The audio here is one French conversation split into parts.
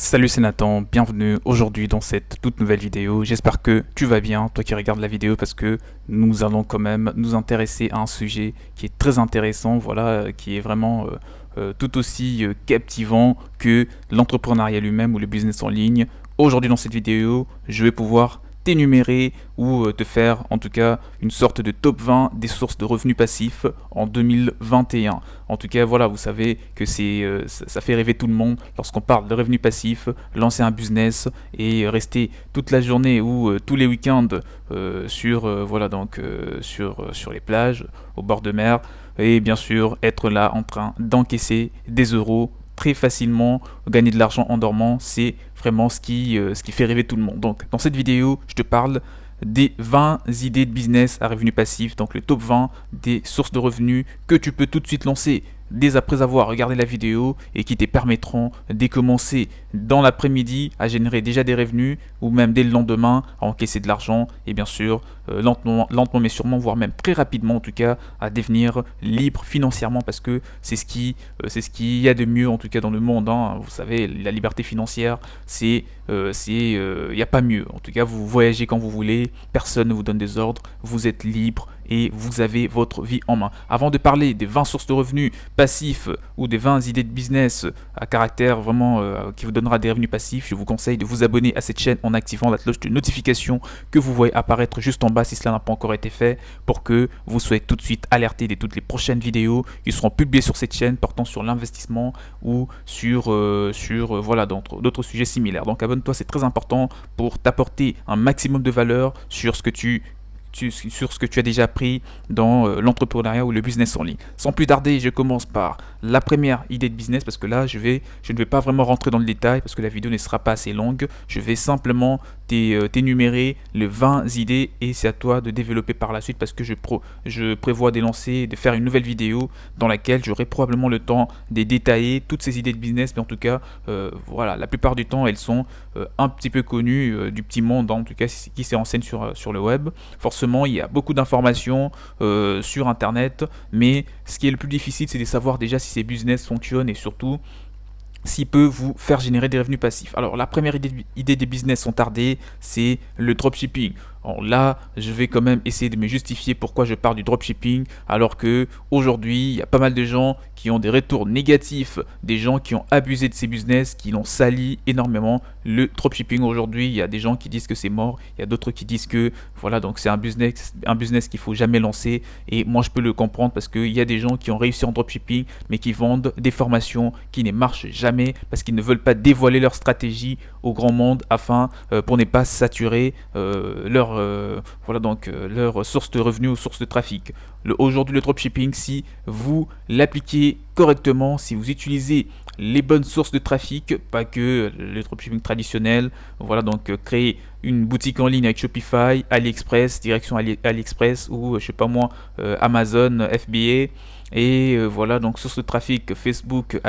Salut, c'est Nathan, bienvenue aujourd'hui dans cette toute nouvelle vidéo. J'espère que tu vas bien, toi qui regardes la vidéo, parce que nous allons quand même nous intéresser à un sujet qui est très intéressant, voilà, qui est vraiment tout aussi captivant que l'entrepreneuriat lui-même ou le business en ligne. Aujourd'hui dans cette vidéo, je vais pouvoir t'énumérer ou te faire en tout cas une sorte de top 20 des sources de revenus passifs en 2021. En tout cas, voilà, vous savez que ça fait rêver tout le monde lorsqu'on parle de revenus passifs, lancer un business et rester toute la journée ou tous les week-ends sur les plages, au bord de mer, et bien sûr être là en train d'encaisser des euros très facilement. Gagner de l'argent en dormant, c'est vraiment ce qui fait rêver tout le monde. Donc dans cette vidéo, je te parle des 20 idées de business à revenus passifs, donc le top 20 des sources de revenus que tu peux tout de suite lancer dès après avoir regardé la vidéo et qui te permettront de commencer dans l'après-midi à générer déjà des revenus ou même dès le lendemain à encaisser de l'argent et bien sûr lentement mais sûrement, voire même très rapidement en tout cas, à devenir libre financièrement, parce que c'est ce qu'il y a de mieux en tout cas dans le monde, hein. Vous savez, la liberté financière, il n'y a pas mieux. En tout cas, vous voyagez quand vous voulez, personne ne vous donne des ordres, vous êtes libre et vous avez votre vie en main. Avant de parler des 20 sources de revenus passifs ou des 20 idées de business à caractère vraiment qui vous donnera des revenus passifs, je vous conseille de vous abonner à cette chaîne en activant la cloche de notification que vous voyez apparaître juste en bas si cela n'a pas encore été fait, pour que vous soyez tout de suite alerté de toutes les prochaines vidéos qui seront publiées sur cette chaîne portant sur l'investissement ou sur d'autres sujets similaires. Donc abonne-toi, c'est très important pour t'apporter un maximum de valeur sur ce que tu as déjà appris dans l'entrepreneuriat ou le business en ligne. Sans plus tarder, je commence par la première idée de business, parce que là, je ne vais pas vraiment rentrer dans le détail parce que la vidéo ne sera pas assez longue. Je vais simplement t'énumérer les 20 idées et c'est à toi de développer par la suite, parce que je prévois de faire une nouvelle vidéo dans laquelle j'aurai probablement le temps de détailler toutes ces idées de business. Mais en tout cas, voilà, la plupart du temps, elles sont un petit peu connues du petit monde, en tout cas, qui se renseigne sur le web. Forcément, il y a beaucoup d'informations sur Internet, mais ce qui est le plus difficile, c'est de savoir déjà si ces business fonctionnent et surtout s'il peut vous faire générer des revenus passifs. Alors la première idée des business sans tarder, c'est le dropshipping. Alors là, je vais quand même essayer de me justifier pourquoi je parle du dropshipping, alors que aujourd'hui, il y a pas mal de gens qui ont des retours négatifs, des gens qui ont abusé de ces business, qui l'ont sali énormément. Le dropshipping aujourd'hui, il y a des gens qui disent que c'est mort, il y a d'autres qui disent que voilà, donc c'est un business qu'il faut jamais lancer. Et moi, je peux le comprendre, parce qu'il y a des gens qui ont réussi en dropshipping, mais qui vendent des formations qui ne marchent jamais parce qu'ils ne veulent pas dévoiler leur stratégie au grand monde afin pour ne pas saturer leur source de revenus ou source de trafic. Aujourd'hui, le dropshipping, si vous l'appliquez correctement, si vous utilisez les bonnes sources de trafic, pas que le dropshipping traditionnel, voilà, donc créer une boutique en ligne avec Shopify, AliExpress, direction AliExpress ou je sais pas moi, Amazon, FBA, et voilà, donc source de trafic Facebook,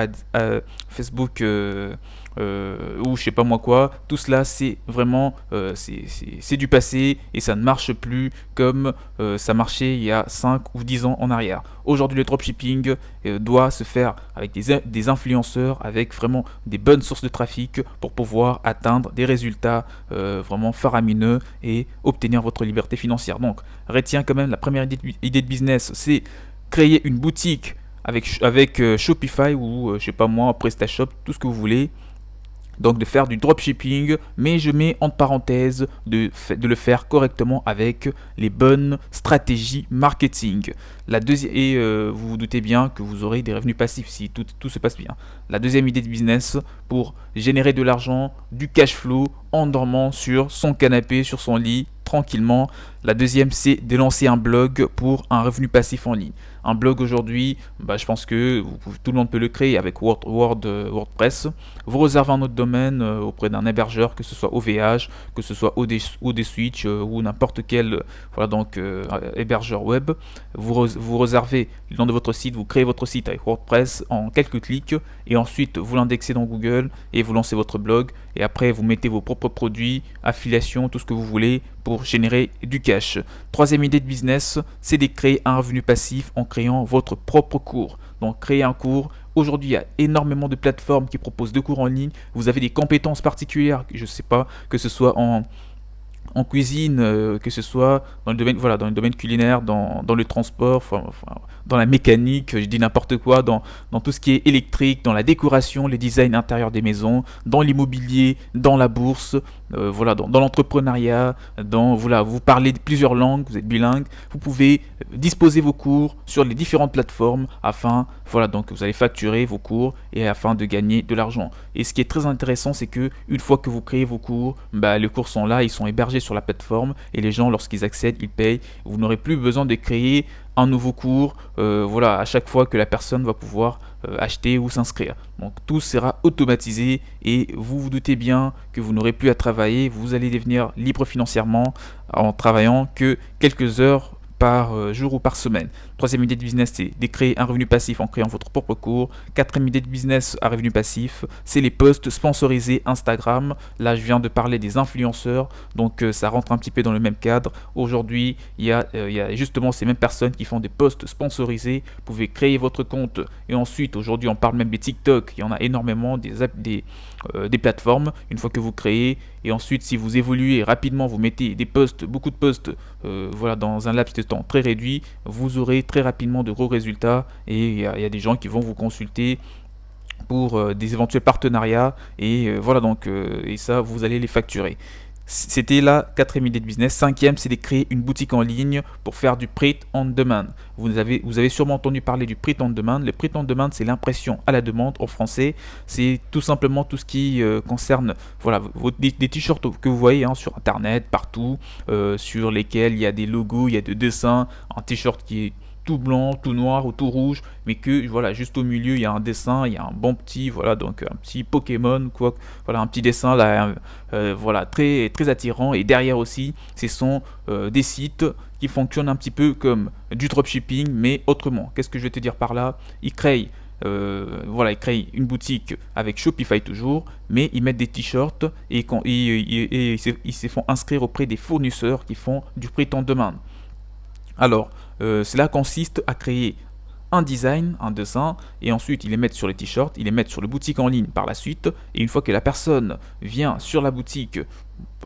Facebook ou je sais pas moi quoi. Tout cela, c'est vraiment c'est du passé et ça ne marche plus comme ça marchait il y a 5 ou 10 ans en arrière. Aujourd'hui, le dropshipping doit se faire avec des influenceurs, avec vraiment des bonnes sources de trafic pour pouvoir atteindre des résultats vraiment faramineux et obtenir votre liberté financière. Donc retiens quand même, la première idée de business, c'est créer une boutique avec Shopify ou je sais pas moi, PrestaShop, tout ce que vous voulez. Donc de faire du dropshipping, mais je mets entre parenthèses de le faire correctement avec les bonnes stratégies marketing. Vous vous doutez bien que vous aurez des revenus passifs si tout se passe bien. La deuxième idée de business, pour générer de l'argent, du cash flow en dormant sur son canapé, sur son lit, tranquillement. La deuxième, c'est de lancer un blog pour un revenu passif en ligne. Un blog aujourd'hui, je pense que tout le monde peut le créer avec WordPress. Vous réservez un autre domaine auprès d'un hébergeur, que ce soit OVH, que ce soit OD Switch ou n'importe quel hébergeur web. Vous réservez le nom de votre site, vous créez votre site avec WordPress en quelques clics et ensuite vous l'indexez dans Google et et vous lancez votre blog et après vous mettez vos propres produits, affiliation, tout ce que vous voulez pour générer du cash. Troisième idée de business, c'est de créer un revenu passif en créant votre propre cours. Donc créer un cours. Aujourd'hui, il y a énormément de plateformes qui proposent de cours en ligne. Vous avez des compétences particulières, je ne sais pas, que ce soit en cuisine, que ce soit dans le domaine, voilà, dans le domaine culinaire, dans le transport, dans la mécanique, je dis n'importe quoi, dans tout ce qui est électrique, dans la décoration, les designs intérieurs des maisons, dans l'immobilier, dans la bourse, voilà, dans l'entrepreneuriat, voilà, vous parlez plusieurs langues, vous êtes bilingue, vous pouvez disposer vos cours sur les différentes plateformes afin, voilà, donc vous allez facturer vos cours et afin de gagner de l'argent. Et ce qui est très intéressant, c'est que une fois que vous créez vos cours, les cours sont là, ils sont hébergés sur la plateforme et les gens, lorsqu'ils accèdent, ils payent. Vous n'aurez plus besoin de créer un nouveau cours, voilà, à chaque fois que la personne va pouvoir acheter ou s'inscrire. Donc tout sera automatisé et vous vous doutez bien que vous n'aurez plus à travailler, vous allez devenir libre financièrement en travaillant que quelques heures par jour ou par semaine. Troisième idée de business, c'est de créer un revenu passif en créant votre propre cours. Quatrième idée de business à revenu passif, c'est les posts sponsorisés Instagram. Là, je viens de parler des influenceurs, donc ça rentre un petit peu dans le même cadre. Aujourd'hui, il y a justement ces mêmes personnes qui font des posts sponsorisés. Vous pouvez créer votre compte et ensuite, aujourd'hui, on parle même des TikTok. Il y en a énormément, des plateformes. Une fois que vous créez, et ensuite, si vous évoluez rapidement, vous mettez des posts, beaucoup de posts, voilà, dans un laps de temps très réduit, vous aurez très rapidement de gros résultats et il y a des gens qui vont vous consulter pour des éventuels partenariats et voilà, donc et ça vous allez les facturer. C'était la quatrième idée de business. Cinquième, c'est de créer une boutique en ligne pour faire du print on demand. Vous avez sûrement entendu parler du print on demand. Le print on demand, c'est l'impression à la demande en français. C'est tout simplement tout ce qui concerne, voilà, des t-shirts que vous voyez sur internet, partout, sur lesquels il y a des logos, il y a des dessins. Un t-shirt qui est tout blanc, tout noir ou tout rouge, mais que voilà, juste au milieu il y a un dessin, il y a un bon petit, voilà, donc un petit Pokémon, quoi, voilà, un petit dessin là, voilà, très très attirant. Et derrière aussi, ce sont des sites qui fonctionnent un petit peu comme du dropshipping, mais autrement. Qu'est-ce que je vais te dire par là? Ils créent ils créent une boutique avec Shopify toujours, mais ils mettent des t-shirts et ils se font inscrire auprès des fournisseurs qui font du print on demand. Alors, cela consiste à créer un design, un dessin, et ensuite ils les mettent sur les t-shirts, ils les mettent sur le boutique en ligne par la suite, et une fois que la personne vient sur la boutique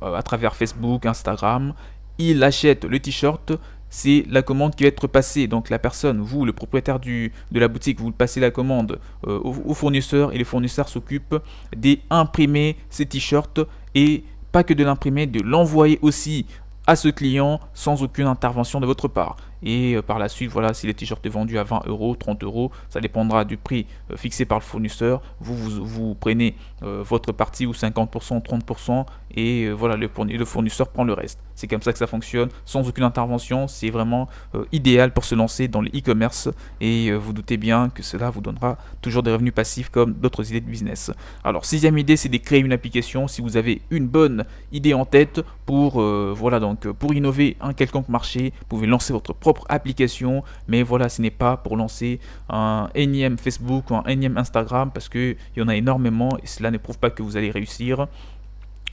à travers Facebook, Instagram, il achète le t-shirt, c'est la commande qui va être passée. Donc la personne, vous, le propriétaire de la boutique, vous passez la commande au fournisseur, et le fournisseur s'occupe d'imprimer ces t-shirts, et pas que de l'imprimer, de l'envoyer aussi à ce client sans aucune intervention de votre part. Et par la suite, voilà, si le t-shirt est vendu à 20 euros, 30 euros, ça dépendra du prix fixé par le fournisseur. Vous prenez votre partie, ou 50%, 30%, et voilà, le fournisseur prend le reste. C'est comme ça que ça fonctionne, sans aucune intervention. C'est vraiment idéal pour se lancer dans le e-commerce, et vous doutez bien que cela vous donnera toujours des revenus passifs comme d'autres idées de business. Alors, sixième idée, c'est de créer une application. Si vous avez une bonne idée en tête pour pour innover un quelconque marché, vous pouvez lancer votre propre application, mais voilà, ce n'est pas pour lancer un énième Facebook ou un énième Instagram, parce qu'il y en a énormément et cela ne prouve pas que vous allez réussir.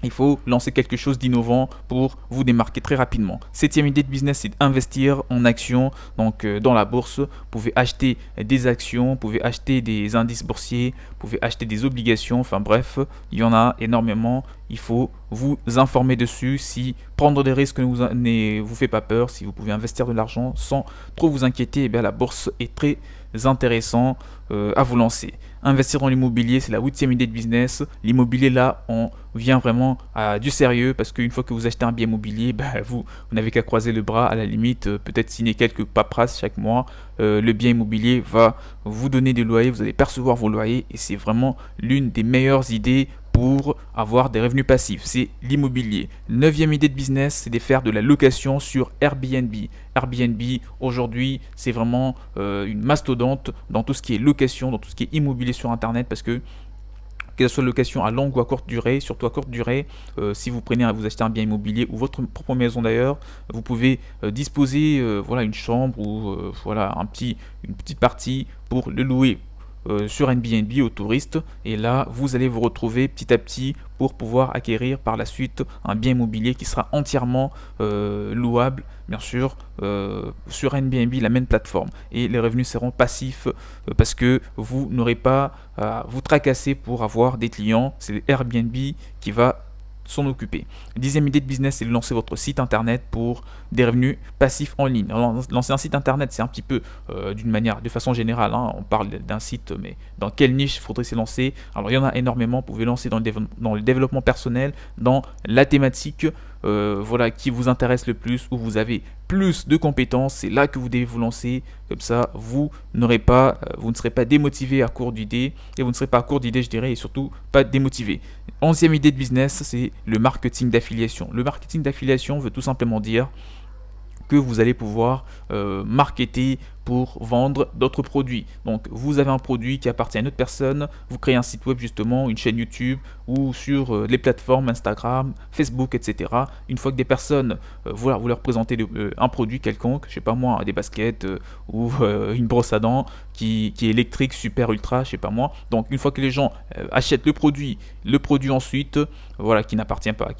Il faut lancer quelque chose d'innovant pour vous démarquer très rapidement. Septième idée de business, c'est d'investir en actions, donc dans la bourse. Vous pouvez acheter des actions, vous pouvez acheter des indices boursiers, vous pouvez acheter des obligations, enfin bref, il y en a énormément. Il faut vous informer dessus. Si prendre des risques ne vous fait pas peur, si vous pouvez investir de l'argent sans trop vous inquiéter, la bourse est très intéressant à vous lancer. Investir dans l'immobilier, c'est la huitième idée de business. L'immobilier, là, on vient vraiment à du sérieux, parce qu'une fois que vous achetez un bien immobilier, vous n'avez qu'à croiser le bras, à la limite, peut-être signer quelques paperasses chaque mois. Le bien immobilier va vous donner des loyers, vous allez percevoir vos loyers, et c'est vraiment l'une des meilleures idées pour avoir des revenus passifs, c'est l'immobilier. Neuvième idée de business, c'est de faire de la location sur Airbnb. Airbnb, aujourd'hui, c'est vraiment une mastodonte dans tout ce qui est location, dans tout ce qui est immobilier sur Internet, parce que ce soit location à longue ou à courte durée, surtout à courte durée, si vous achetez un bien immobilier ou votre propre maison d'ailleurs, vous pouvez disposer une chambre ou une petite partie pour le louer sur Airbnb aux touristes, et là vous allez vous retrouver petit à petit pour pouvoir acquérir par la suite un bien immobilier qui sera entièrement louable, bien sûr, sur Airbnb, la même plateforme, et les revenus seront passifs parce que vous n'aurez pas à vous tracasser pour avoir des clients. C'est Airbnb qui va s'en occuper. Dixième idée de business, c'est de lancer votre site internet pour des revenus passifs en ligne. Alors, lancer un site internet, c'est un petit peu de façon générale, hein, on parle d'un site, mais dans quelle niche faudrait se lancer? Alors il y en a énormément, vous pouvez lancer dans le développement personnel, dans la thématique voilà, qui vous intéresse le plus, où vous avez plus de compétences, c'est là que vous devez vous lancer. Comme ça, vous ne serez pas démotivé à court d'idées, et vous ne serez pas à court d'idées, je dirais, et surtout pas démotivé. Onzième idée de business, c'est le marketing d'affiliation. Le marketing d'affiliation veut tout simplement dire que vous allez pouvoir marketer pour vendre d'autres produits. Donc vous avez un produit qui appartient à une autre personne, vous créez un site web justement, une chaîne YouTube ou sur les plateformes Instagram, Facebook, etc. Une fois que des personnes, voilà, vous leur présentez un produit quelconque, je sais pas moi, des baskets ou une brosse à dents qui est électrique, super ultra, je sais pas moi. Donc une fois que les gens achètent le produit ensuite, voilà, qui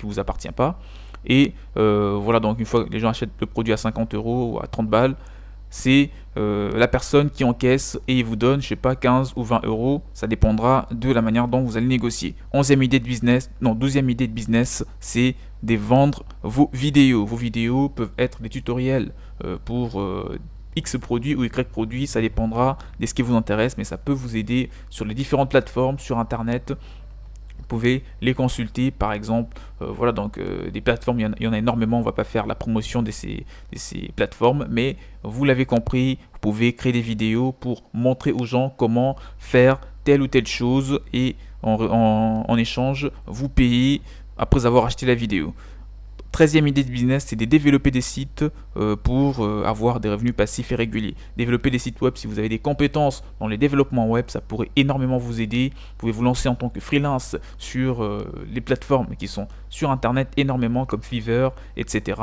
vous appartient pas. Et voilà, donc une fois que les gens achètent le produit à 50 euros ou à 30 balles, c'est la personne qui encaisse et il vous donne, je sais pas, 15 ou 20 euros. Ça dépendra de la manière dont vous allez négocier. Douzième idée de business, c'est de vendre vos vidéos. Vos vidéos peuvent être des tutoriels pour X produits ou Y produits. Ça dépendra de ce qui vous intéresse, mais ça peut vous aider sur les différentes plateformes, sur Internet. Vous pouvez les consulter, par exemple, voilà, donc des plateformes, il y en a énormément, on ne va pas faire la promotion de ces plateformes, mais vous l'avez compris, vous pouvez créer des vidéos pour montrer aux gens comment faire telle ou telle chose, et en échange, vous payez après avoir acheté la vidéo. Treizième idée de business, c'est de développer des sites pour avoir des revenus passifs et réguliers. Développer des sites web, si vous avez des compétences dans les développements web, ça pourrait énormément vous aider. Vous pouvez vous lancer en tant que freelance sur les plateformes qui sont sur Internet énormément, comme Fiverr, etc.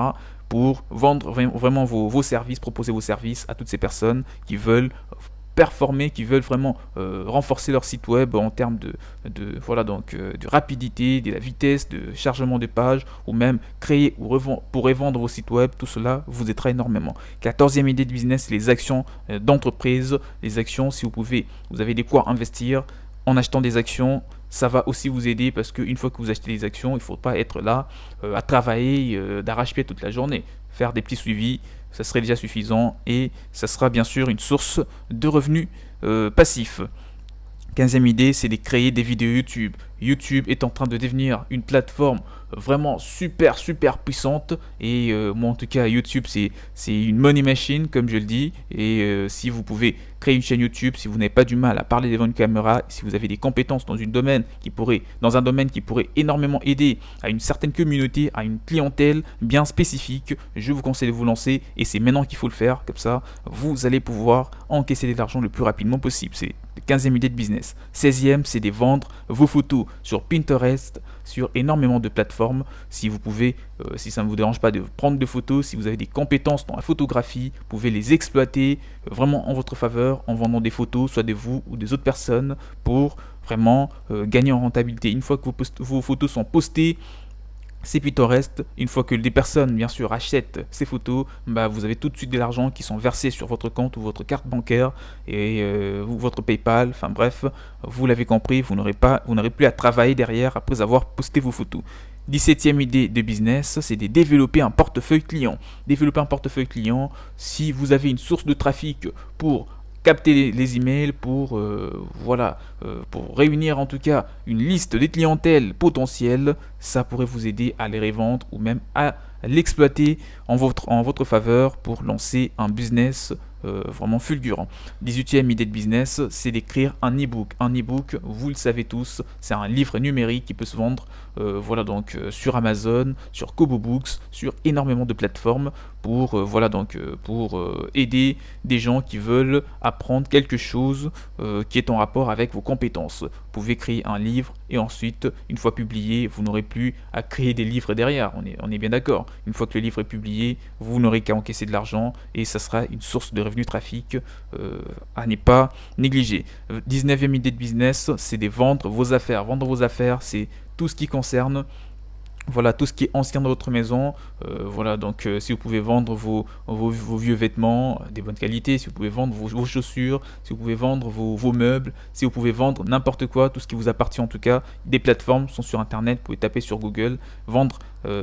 pour vendre vraiment vos services, proposer vos services à toutes ces personnes qui veulent performer, qui veulent vraiment renforcer leur site web en termes de rapidité, de la vitesse de chargement des pages, ou même créer pour revendre vos sites web. Tout cela vous aidera énormément. Quatorzième idée de business, c'est les actions d'entreprise. Les actions, si vous avez de quoi investir en achetant des actions, ça va aussi vous aider, parce qu'une fois que vous achetez des actions, il ne faut pas être là à travailler d'arrache-pied toute la journée. Faire des petits suivis, ça serait déjà suffisant, et ça sera bien sûr une source de revenus passifs. Quinzième idée, c'est de créer des vidéos YouTube. YouTube est en train de devenir une plateforme vraiment super puissante, et moi en tout cas YouTube c'est une money machine, comme je le dis. Et si vous pouvez créer une chaîne YouTube, si vous n'avez pas du mal à parler devant une caméra, si vous avez des compétences dans un domaine qui pourrait énormément aider à une certaine communauté, à une clientèle bien spécifique, je vous conseille de vous lancer, et c'est maintenant qu'il faut le faire. Comme ça vous allez pouvoir encaisser de l'argent le plus rapidement possible. C'est la 15e idée de business. 16e, c'est de vendre vos photos sur Pinterest, sur énormément de plateformes. Si vous pouvez, si ça ne vous dérange pas de prendre des photos, si vous avez des compétences dans la photographie, vous pouvez les exploiter vraiment en votre faveur en vendant des photos, soit de vous ou des autres personnes, pour vraiment gagner en rentabilité. Une fois que vos photos sont postées, c'est pittoresque. Une fois que des personnes, bien sûr, achètent ces photos, vous avez tout de suite de l'argent qui sont versés sur votre compte ou votre carte bancaire, et votre PayPal. Enfin bref, vous l'avez compris, vous n'aurez plus à travailler derrière après avoir posté vos photos. 17e idée de business, c'est de développer un portefeuille client. Développer un portefeuille client, si vous avez une source de trafic pour capter les emails, pour réunir en tout cas une liste des clientèles potentielles, ça pourrait vous aider à les revendre ou même à l'exploiter en votre faveur pour lancer un business vraiment fulgurant. 18e idée de business, c'est d'écrire un e-book. Un e-book, vous le savez tous, c'est un livre numérique qui peut se vendre sur Amazon, sur Kobo Books, sur énormément de plateformes pour aider des gens qui veulent apprendre quelque chose qui est en rapport avec vos compétences. Vous pouvez créer un livre, et ensuite, une fois publié, vous n'aurez plus à créer des livres derrière. On est bien d'accord. Une fois que le livre est publié, vous n'aurez qu'à encaisser de l'argent, et ça sera une source de revenus trafic à ne pas négliger. 19e idée de business, c'est de vendre vos affaires. Vendre vos affaires, c'est tout ce qui concerne voilà tout ce qui est ancien dans votre maison. Voilà, donc si vous pouvez vendre vos vieux vêtements des bonnes qualités, si vous pouvez vendre vos chaussures, si vous pouvez vendre vos meubles, si vous pouvez vendre n'importe quoi, tout ce qui vous appartient en tout cas. Des plateformes sont sur internet, vous pouvez taper sur Google, vendre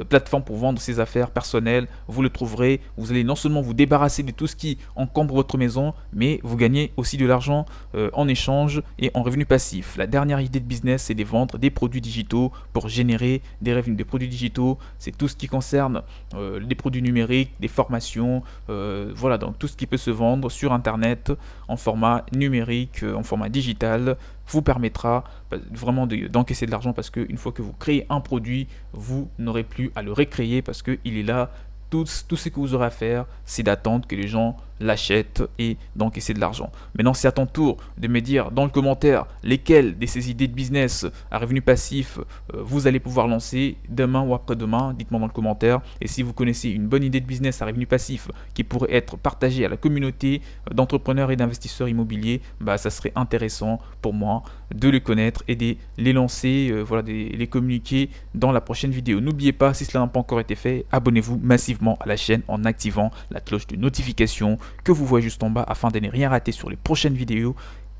plateforme pour vendre ses affaires personnelles, vous le trouverez. Vous allez non seulement vous débarrasser de tout ce qui encombre votre maison, mais vous gagnez aussi de l'argent en échange et en revenu passif. La dernière idée de business, c'est de vendre des produits digitaux pour générer des revenus. Des produits digitaux, c'est tout ce qui concerne les produits numériques, des formations, voilà, donc tout ce qui peut se vendre sur internet en format numérique, en format digital, vous permettra vraiment d'encaisser de l'argent, parce qu'une fois que vous créez un produit, vous n'aurez plus à le recréer parce qu'il est là. Tout ce que vous aurez à faire, c'est d'attendre que les gens l'achètent et d'encaisser de l'argent. Maintenant, c'est à ton tour de me dire dans le commentaire lesquelles de ces idées de business à revenu passif vous allez pouvoir lancer demain ou après-demain. Dites-moi dans le commentaire. Et si vous connaissez une bonne idée de business à revenu passif qui pourrait être partagée à la communauté d'entrepreneurs et d'investisseurs immobiliers, ça serait intéressant pour moi de les connaître et de les lancer, voilà, de les communiquer dans la prochaine vidéo. N'oubliez pas, si cela n'a pas encore été fait, abonnez-vous massivement à la chaîne en activant la cloche de notification que vous voyez juste en bas afin de ne rien rater sur les prochaines vidéos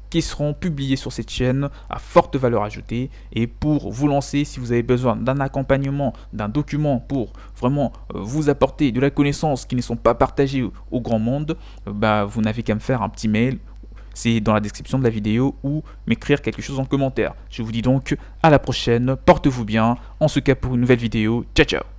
qui seront publiées sur cette chaîne à forte valeur ajoutée. Et pour vous lancer, si vous avez besoin d'un accompagnement, d'un document pour vraiment vous apporter de la connaissance qui ne sont pas partagées au grand monde, vous n'avez qu'à me faire un petit mail. C'est dans la description de la vidéo, ou m'écrire quelque chose en commentaire. Je vous dis donc à la prochaine, portez-vous bien, en ce cas pour une nouvelle vidéo, ciao ciao.